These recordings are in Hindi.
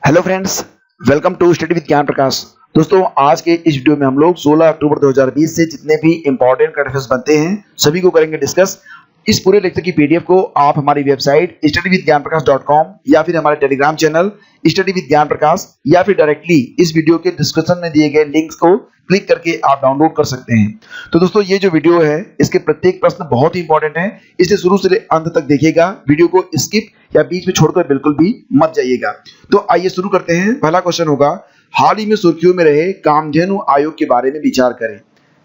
Hello friends, welcome to study with Gyan Prakash. दोस्तों, आज के इस वीडियो में हम लोग 16 अक्टूबर 2020 से जितने भी इंपॉर्टेंट करंट अफेयर्स बनते हैं सभी को करेंगे डिस्कस। इस पूरे लेक्चर की पीडीएफ को आप हमारी वेबसाइट studyvidgyanprakash.com या फिर हमारे Telegram channel study with Gyan प्रकाश या फिर डायरेक्टली इस वीडियो के डिस्क्रिप्शन में दिए गए लिंक्स को क्लिक करके आप डाउनलोड कर सकते हैं। तो दोस्तों, ये जो वीडियो है इसके प्रत्येक प्रश्न बहुत ही इंपॉर्टेंट है, इसलिए शुरू से अंत तक देखिएगा। वीडियो को स्किप या बीच में छोड़कर बिल्कुल भी मत जाइएगा। तो आइए शुरू करते हैं। पहला क्वेश्चन होगा, हाल ही में सुर्खियों में रहे कामधेनु आयोग के बारे में विचार करें।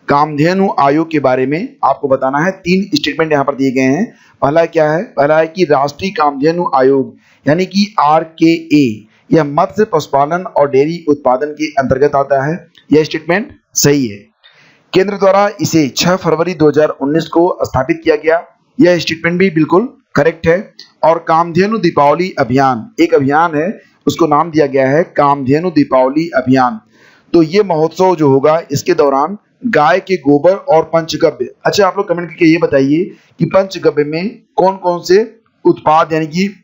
कामधेनु आयोग के बारे में आपको बताना है। 3 स्टेटमेंट यहाँ पर दिए गए हैं। पहला क्या है? पहला है कि राष्ट्रीय कामधेनु आयोग यानी कि RKA यह मत्स्य पशुपालन और डेयरी उत्पादन के अंतर्गत आता है। यह स्टेटमेंट सही है। केंद्र द्वारा इसे 6 फरवरी 2019 को स्थापित किया गया। यह स्टेटमेंट भी बिल्कुल करेक्ट है। और कामधेनु दीपावली अभियान एक अभियान है, उसको नाम दिया गया है कामधेनु दीपावली अभियान। तो ये महोत्सव जो होगा इसके दौरान गाय के गोबर और पंचगव्य, अच्छा आप लोग कमेंट करके ये बताइए कि पंचगव्य में कौन कौन से उत्पाद यानी कि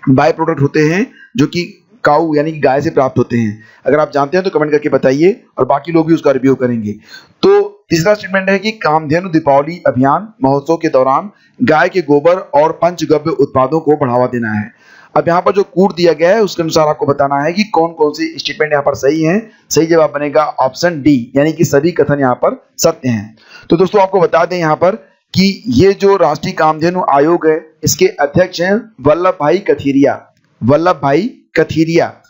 बाय प्रोडक्ट होते हैं जो कि काऊ यानी कि गाय से प्राप्त होते हैं। अगर आप जानते हैं तो कमेंट करके बताइए और बाकी लोग भी उसका रिव्यू करेंगे। तो तीसरा स्टेटमेंट है कि कामधेनु दीपावली अभियान महोत्सव के दौरान गाय के गोबर और पंचगव्य उत्पादों को बढ़ावा देना है। अब यहाँ पर जो कूट दिया गया है उसके अनुसार आपको बताना है कि कौन कौन से स्टेटमेंट यहाँ पर सही हैं। सही जवाब बनेगा ऑप्शन डी, यानी कि सभी कथन यहाँ पर सत्य हैं। तो दोस्तों, आपको बता दें यहाँ पर कि ये जो राष्ट्रीय कामधेनु आयोग है इसके अध्यक्ष हैं वल्लभ भाई कथीरिया,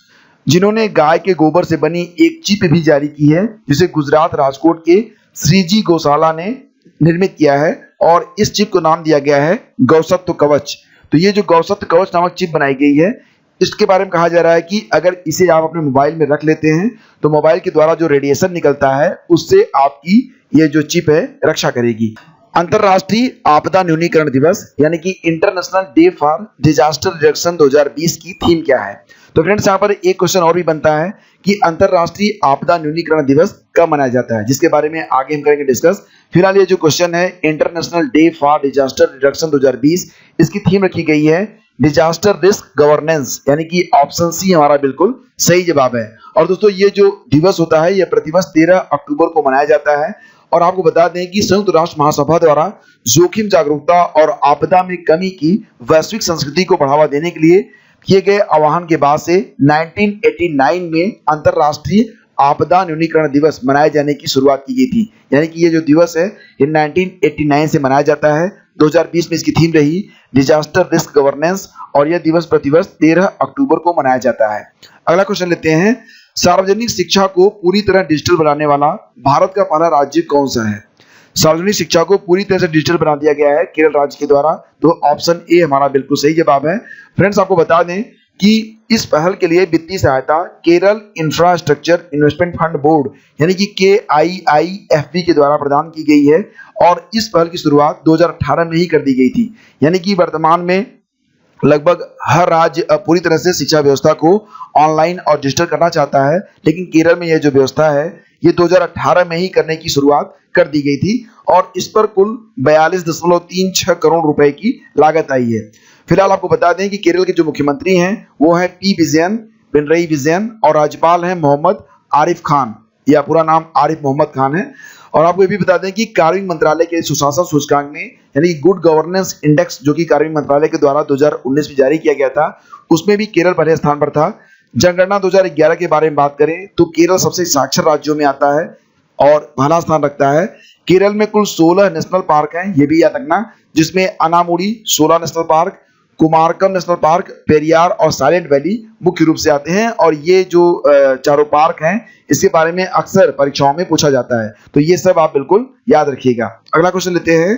जिन्होंने गाय के गोबर से बनी एक चिप भी जारी की है जिसे गुजरात राजकोट के श्रीजी गौशाला ने निर्मित किया है और इस चिप को नाम दिया गया है गौसत्व कवच। तो ये जो गौसत्व कवच नामक चिप बनाई गई है इसके बारे में कहा जा रहा है कि अगर इसे आप अपने मोबाइल में रख लेते हैं तो मोबाइल के द्वारा जो रेडिएशन निकलता है उससे आपकी ये जो चिप है रक्षा करेगी। अंतरराष्ट्रीय आपदा न्यूनीकरण दिवस यानी कि international day for disaster reduction 2020 की थीम क्या है? तो फ्रेंड्स, यहाँ पर एक क्वेश्चन और भी बनता है कि अंतरराष्ट्रीय आपदा न्यूनीकरण दिवस कब मनाया जाता है, जिसके बारे में आगे हम करेंगे डिस्कस। फिलहाल ये जो क्वेश्चन है international day for disaster reduction 2020, इसकी थीम रखी गई है डिजास्टर रिस्क गवर्नेंस, यानी कि ऑप्शन सी हमारा बिल्कुल सही जवाब है। और दोस्तों, ये जो दिवस होता है यह प्रतिवर्ष 13 अक्टूबर को मनाया जाता है। और आपको बता दें कि संयुक्त राष्ट्र महासभा द्वारा जोखिम जागरूकता और आपदा में कमी की वैश्विक संस्कृति को बढ़ावा देने के लिए किए गए आह्वान के बाद से 1989 में अंतरराष्ट्रीय आपदा न्यूनीकरण दिवस मनाए जाने की शुरुआत की गई थी। यानी कि ये जो दिवस है ये 1989 से मनाया जाता है। 2020 में इसकी थीम रही डिजास्टर रिस्क गवर्नेंस और यह दिवस प्रतिवर्ष 13 अक्टूबर को मनाया जाता है। अगला क्वेश्चन लेते हैं, सार्वजनिक शिक्षा को पूरी तरह डिजिटल बनाने वाला भारत का पहला राज्य कौन सा है? सार्वजनिक शिक्षा को पूरी तरह से डिजिटल बना दिया गया है केरल राज्य के द्वारा। तो ऑप्शन ए हमारा बिल्कुल सही जवाब है। फ्रेंड्स, आपको बता दें कि इस पहल के लिए वित्तीय सहायता Kerala infrastructure investment fund board यानी कि KIIFB के द्वारा प्रदान की गई है और इस पहल की शुरुआत 2018 में ही कर दी गई थी। यानी कि वर्तमान में लगभग हर राज्य पूरी तरह से शिक्षा व्यवस्था को ऑनलाइन और डिजिटल करना चाहता है, लेकिन केरल में यह जो व्यवस्था है ये 2018 में ही करने की शुरुआत कर दी गई थी और इस पर कुल 42.36 करोड़ रुपए की लागत आई है। फिलहाल आपको बता दें कि केरल के जो मुख्यमंत्री हैं वो है पिनरई विजयन और राज्यपाल हैं मोहम्मद आरिफ खान, या पूरा नाम आरिफ मोहम्मद खान है। और आपको ये भी बता दें कि कार्मिक मंत्रालय के सुशासन सूचकांक में यानी कि गुड गवर्नेंस इंडेक्स जो कि कार्मिक मंत्रालय के द्वारा 2019 में जारी किया गया था उसमें भी केरल पहले स्थान पर था। जनगणना 2011 के बारे में बात करें तो केरल सबसे साक्षर राज्यों में आता है और पहला स्थान रखता है। केरल में कुल 16 नेशनल पार्क हैं, ये भी याद रखना, जिसमें Anamudi 16 national park, Kumarakom national park, Periyar और साइलेंट वैली मुख्य रूप से आते हैं। और ये जो चारों पार्क हैं इसके बारे में अक्सर परीक्षाओं में पूछा जाता है, तो ये सब आप बिल्कुल याद रखिएगा। अगला क्वेश्चन लेते हैं,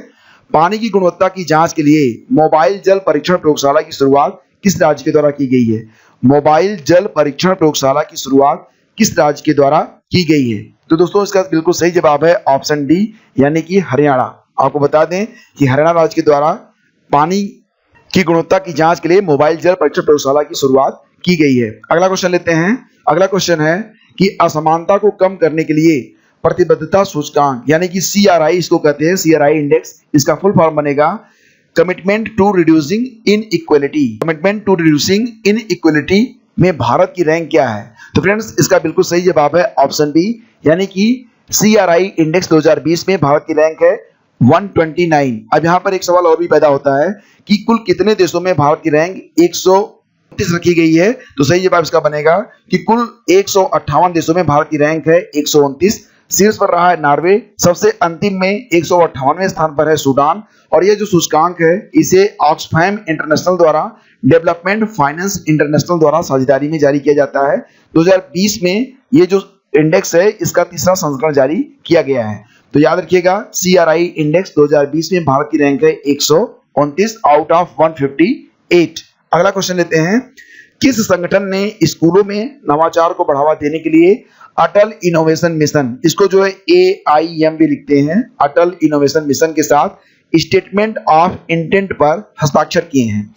पानी की गुणवत्ता की जांच के लिए मोबाइल जल परीक्षण प्रयोगशाला की शुरुआत किस राज्य के द्वारा की गई है? मोबाइल जल परीक्षण प्रयोगशाला की शुरुआत किस राज्य के द्वारा की गई है? तो दोस्तों, इसका बिल्कुल सही जवाब है ऑप्शन डी, यानी कि हरियाणा। आपको बता दें कि हरियाणा राज्य के द्वारा पानी की गुणवत्ता की जांच के लिए मोबाइल जल परीक्षण प्रयोगशाला की शुरुआत की गई है। अगला क्वेश्चन लेते हैं। अगला क्वेश्चन है कि असमानता को कम करने के लिए प्रतिबद्धता सूचकांक यानी कि CRI इसको कहते हैं, CRI इंडेक्स, इसका फुल फॉर्म बनेगा कमिटमेंट टू रिड्यूसिंग इनइक्वालिटी में भारत की रैंक क्या है? तो फ्रेंड्स इसका बिल्कुल सही जवाब है ऑप्शन बी, यानी कि CRI इंडेक्स 2020 में भारत की रैंक है 129। अब यहाँ पर एक सवाल और भी पैदा होता है कि कुल कितने देशों में भारत की रैंक 129 रखी गई है? तो सही जवाब इसका बनेगा कि कुल 158 देशों में भारत की रैंक है 129। शीर्ष पर रहा है नॉर्वे, सबसे अंतिम में 158वें स्थान पर है सूडान। और ये जो सूचकांक है इसे ऑक्सफैम इंटरनेशनल द्वारा डेवलपमेंट फाइनेंस इंटरनेशनल द्वारा साझेदारी में जारी किया जाता है। 2020 में ये जो इंडेक्स है इसका तीसरा संस्करण जारी किया गया है। तो याद रखिएगा CRI इंडेक्स 2020 में भारत की रैंक है 129 आउट ऑफ 158। अगला क्वेश्चन लेते हैं, किस संगठन ने स्कूलों में नवाचार को बढ़ावा देने के लिए अटल इनोवेशन मिशन, इसको जो है AIM भी लिखते हैं, अटल इनोवेशन मिशन के साथ स्टेटमेंट ऑफ इंटेंट पर हस्ताक्षर किए हैं?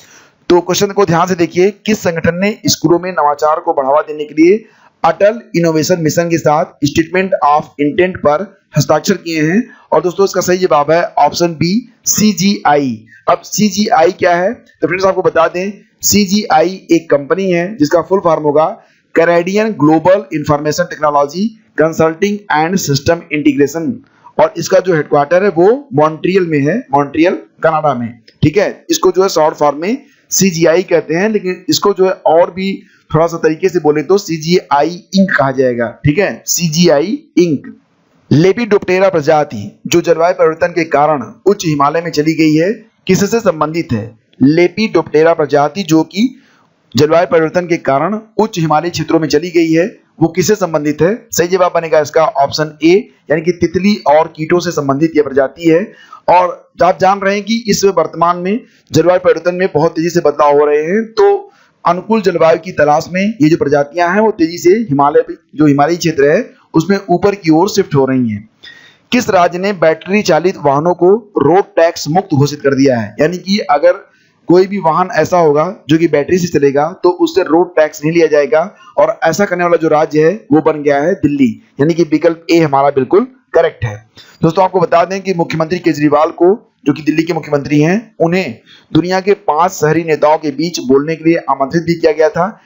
तो क्वेश्चन को ध्यान से देखिए, किस संगठन ने स्कूलों में नवाचार को बढ़ावा देने के लिए अटल इनोवेशन मिशन के साथ स्टेटमेंट ऑफ इंटेंट पर हस्ताक्षर किए हैं? और दोस्तों इसका सही जवाब है ऑप्शन बी, CGI। अब CGI क्या है? तो फ्रेंड्स आपको बता दें, CGI एक कंपनी है जिसका फुल फॉर्म होगा Canadian global information technology consulting and system integration, और इसका जो हेडक्वार्टर है वो मॉन्ट्रियल में है, मॉन्ट्रियल कनाडा में। ठीक है, इसको जो है शॉर्ट फॉर्म में CGI कहते हैं, लेकिन इसको जो है और भी थोड़ा सा तरीके से बोले तो CGI इंक कहा जाएगा। ठीक है, CGI इंक। लेपिडोप्टेरा प्रजाति जो जलवायु परिवर्तन के कारण उच्च हिमालय में चली गई है, किससे संबंधित है? लेपिडोप्टेरा प्रजाति जो कि जलवायु परिवर्तन के कारण उच्च हिमालयी क्षेत्रों में चली गई है, वो किससे संबंधित है? सही जवाब बनेगा इसका ऑप्शन ए, यानी कि तितली और कीटों से संबंधित यह प्रजाति है। और आप जान रहे हैं कि इस वर्तमान में जलवायु परिवर्तन में बहुत तेजी से बदलाव हो रहे हैं, तो अनुकूल जलवायु की तलाश में ये जो प्रजातियां हैं वो तेजी से हिमालय जो हिमालयी क्षेत्र है उसमें ऊपर की ओर शिफ्ट हो रही हैं। किस राज्य ने बैटरी चालित वाहनों को रोड टैक्स मुक्त घोषित कर दिया है? यानी कि अगर कोई भी वाहन ऐसा होगा जो कि बैटरी से चलेगा तो उससे रोड टैक्स नहीं लिया जाएगा, और ऐसा करने वाला जो राज्य है वो बन गया है दिल्ली, यानी कि विकल्प ए हमारा बिल्कुल करेक्ट है। दोस्तों आपको बता दें कि मुख्यमंत्री केजरीवाल को, जो कि दिल्ली के मुख्यमंत्री हैं, उन्हें दुनिया के 5 शहरी नेताओं के बीच बोलने के लिए आमंत्रित भी किया गया था।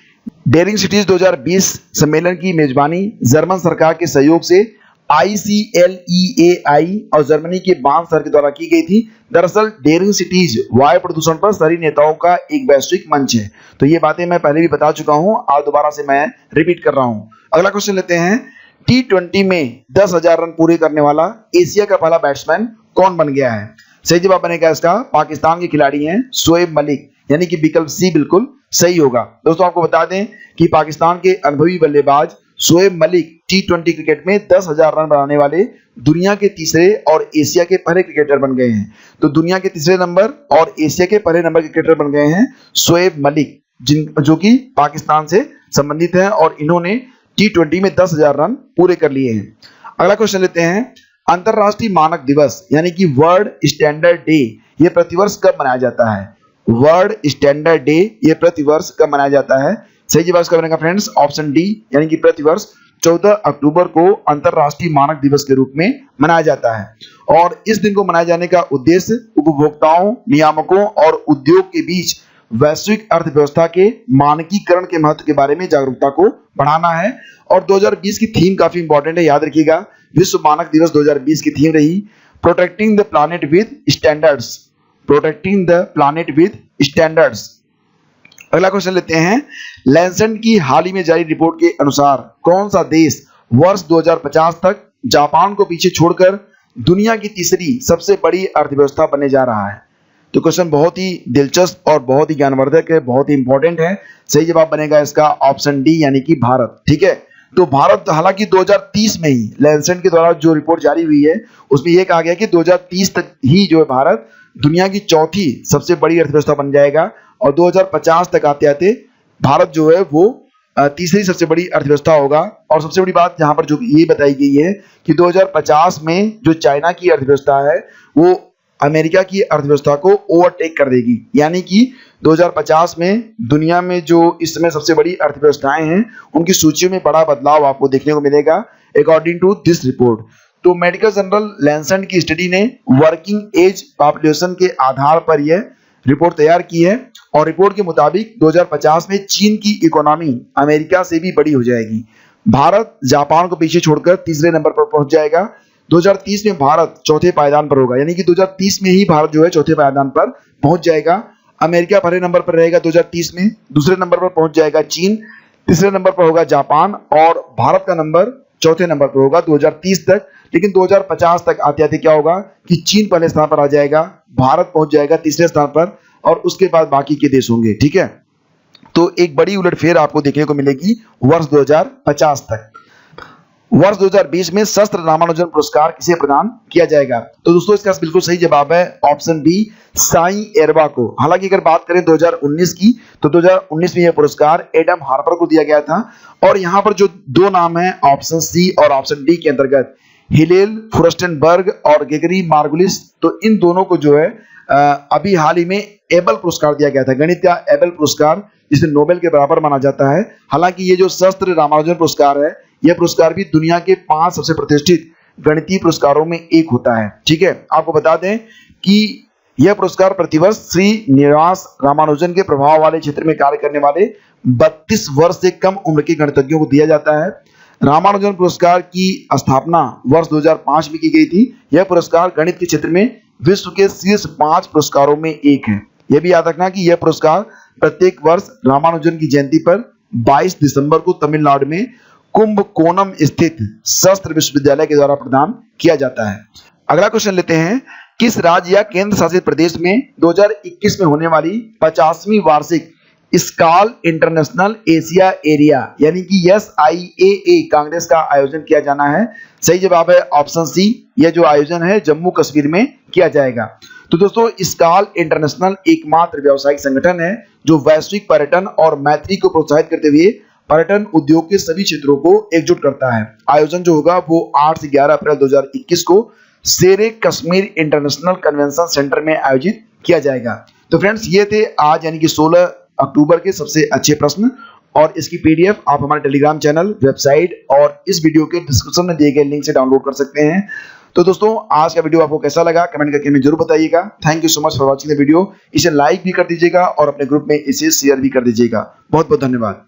डेयरिंग सिटीज 2020 सम्मेलन की मेजबानी जर्मन सरकार के सहयोग से ICLEAI और जर्मनी के बार्न शहर के द्वारा की गई थी। दरअसल डेयरिंग सिटीज वायु प्रदूषण पर शहरी नेताओं का एक वैश्विक मंच है। तो ये बातें मैं पहले भी बता चुका हूं, आज दोबारा से मैं रिपीट कर रहा हूं। अगला क्वेश्चन लेते हैं, T20 में 10,000 रन पूरे करने वाला एशिया का पहला बैट्समैन कौन बन गया है? सही जवाब बनेगा इसका पाकिस्तान के खिलाड़ी हैं शोएब मलिक, यानी कि विकल्प सी बिल्कुल सही होगा। दोस्तों आपको बता दें कि पाकिस्तान के अनुभवी बल्लेबाज शोएब मलिक T20 क्रिकेट में 10,000 रन बनाने वाले दुनिया के तीसरे और एशिया के पहले क्रिकेटर बन गए हैं। तो दुनिया के तीसरे नंबर और एशिया के पहले नंबर क्रिकेटर बन गए हैं शोएब मलिक, जो कि पाकिस्तान से संबंधित हैं, और इन्होंने T20 में 10,000 रन पूरे कर लिए हैं। अगला क्वेश्चन लेते हैं, अंतरराष्ट्रीय मानक दिवस यानी कि वर्ल्ड स्टैंडर्ड डे ये प्रतिवर्ष कब मनाया जाता है? वर्ल्ड स्टैंडर्ड डे ये प्रतिवर्ष कब मनाया जाता है? सही जवाब इसका बनेगा फ्रेंड्स ऑप्शन डी, यानी कि प्रतिवर्ष 14 अक्टूबर को अंतरराष्ट्रीय मानक दिवस के रूप में मनाया जाता है। और इस दिन को मनाए जाने का उद्देश्य उपभोक्ताओं, नियामकों और उद्योग के बीच वैश्विक अर्थव्यवस्था के मानकीकरण के महत्व के बारे में जागरूकता को बढ़ाना है। और 2020 की थीम काफी इंपॉर्टेंट है, याद रखिएगा, विश्व मानक दिवस 2020 की थीम रही protecting the planet with standards, protecting the planet with standards. अगला क्वेश्चन लेते हैं, लैंसेट की हाल ही में जारी रिपोर्ट के अनुसार कौन सा देश वर्ष 2050 तक जापान को पीछे छोड़कर दुनिया की तीसरी सबसे बड़ी अर्थव्यवस्था बनने जा रहा है? तो क्वेश्चन बहुत ही दिलचस्प और बहुत ही ज्ञानवर्धक है, बहुत ही इंपॉर्टेंट है। सही जवाब बनेगा इसका ऑप्शन डी, यानी कि भारत। ठीक है, तो भारत हालांकि 2030 में ही लैंसेट के द्वारा जो रिपोर्ट जारी हुई है उसमें यह कहा गया कि 2030 तक ही जो है भारत दुनिया की चौथी सबसे बड़ी अर्थव्यवस्था बन जाएगा, और 2050 तक आते आते भारत जो है वो तीसरी सबसे बड़ी अर्थव्यवस्था होगा। और सबसे बड़ी बात यहाँ पर जो ये बताई गई है कि 2050 में जो चाइना की अर्थव्यवस्था है वो अमेरिका की अर्थव्यवस्था को ओवरटेक कर देगी, यानी कि 2050 में दुनिया में जो इस समय सबसे बड़ी अर्थव्यवस्थाएं हैं उनकी सूची में बड़ा बदलाव आपको देखने को मिलेगा अकॉर्डिंग टू दिस रिपोर्ट। तो मेडिकल जर्नल लैंसेट की स्टडी ने वर्किंग एज पॉपुलेशन के आधार पर यह रिपोर्ट तैयार की है और रिपोर्ट के मुताबिक 2050 में चीन की इकोनॉमी अमेरिका से भी बड़ी हो जाएगी। भारत जापान को पीछे छोड़कर तीसरे नंबर पर पहुंच जाएगा। 2030 में भारत चौथे पायदान पर होगा, यानी कि 2030 में ही भारत जो है चौथे पायदान पर पहुंच जाएगा। अमेरिका पहले नंबर पर रहेगा 2030 में, दूसरे नंबर पर पहुंच जाएगा चीन, तीसरे नंबर पर होगा जापान और भारत का नंबर चौथे नंबर पर होगा 2030 तक। लेकिन 2050 तक आते आते क्या होगा कि चीन पहले स्थान पर आ जाएगा, भारत पहुंच जाएगा तीसरे स्थान पर और उसके बाद बाकी के देश होंगे। ठीक है, तो एक बड़ी उलटफेर आपको देखने को मिलेगी वर्ष 2050 तक। वर्ष 2020 में शस्त्र रामानुजन पुरस्कार किसे प्रदान किया जाएगा? तो दोस्तों इसका बिल्कुल सही जवाब है ऑप्शन बी, साई एरबा को। हालांकि अगर बात करें 2019 की तो 2019 में यह पुरस्कार एडम हार्पर को दिया गया था। और यहाँ पर जो दो नाम है ऑप्शन सी और ऑप्शन डी के अंतर्गत, हिलेल फुरस्टेनबर्ग और गेगरी मार्गुलिस, तो इन दोनों को जो है अभी हाल ही में एबल पुरस्कार दिया गया था, गणित का एबल पुरस्कार, जिसे नोबेल के बराबर माना जाता है। हालांकि ये जो शस्त्र रामानुजन पुरस्कार है, यह पुरस्कार भी दुनिया के 5 सबसे प्रतिष्ठित गणितीय पुरस्कारों में एक होता है। ठीक है, आपको बता दें कि यह पुरस्कार प्रतिवर्ष श्री निवास रामानुजन के प्रभाव वाले क्षेत्र में कार्य करने वाले 32 वर्ष से कम उम्र के गणितज्ञों को दिया जाता है। रामानुजन पुरस्कार की स्थापना वर्ष 2005 में की गई थी। यह पुरस्कार गणित के क्षेत्र में विश्व के शीर्ष 5 पुरस्कारों में एक है। यह भी याद रखना कि यह पुरस्कार प्रत्येक वर्ष रामानुजन की जयंती पर 22 दिसंबर को तमिलनाडु में कुंभकोणम स्थित शस्त्र विश्वविद्यालय के द्वारा प्रदान किया जाता है। अगला क्वेश्चन लेते हैं, किस राज्य या केंद्र शासित प्रदेश में 2021 में होने वाली 50वीं वार्षिक स्काल इंटरनेशनल एशिया एरिया यानी कि SIAA कांग्रेस का आयोजन किया जाना है? सही जवाब है ऑप्शन सी, यह जो आयोजन है जम्मू कश्मीर में किया जाएगा। तो दोस्तों स्काल इंटरनेशनल एकमात्र व्यावसायिक संगठन है जो वैश्विक पर्यटन और मैत्री को प्रोत्साहित करते हुए पर्यटन उद्योग के सभी क्षेत्रों को एकजुट करता है। आयोजन जो होगा वो 8 से 11 अप्रैल 2021 को शेरे कश्मीर इंटरनेशनल कन्वेंशन सेंटर में आयोजित किया जाएगा। तो फ्रेंड्स ये थे आज यानी कि 16 अक्टूबर के सबसे अच्छे प्रश्न, और इसकी PDF आप हमारे टेलीग्राम चैनल, वेबसाइट और इस वीडियो के डिस्क्रिप्शन में दिए गए लिंक से डाउनलोड कर सकते हैं। तो दोस्तों आज का वीडियो आपको कैसा लगा कमेंट करके हमें जरूर बताइएगा। Thank you so much for watching the video. इसे लाइक भी कर दीजिएगा और अपने ग्रुप में इसे शेयर भी कर दीजिएगा। बहुत बहुत धन्यवाद।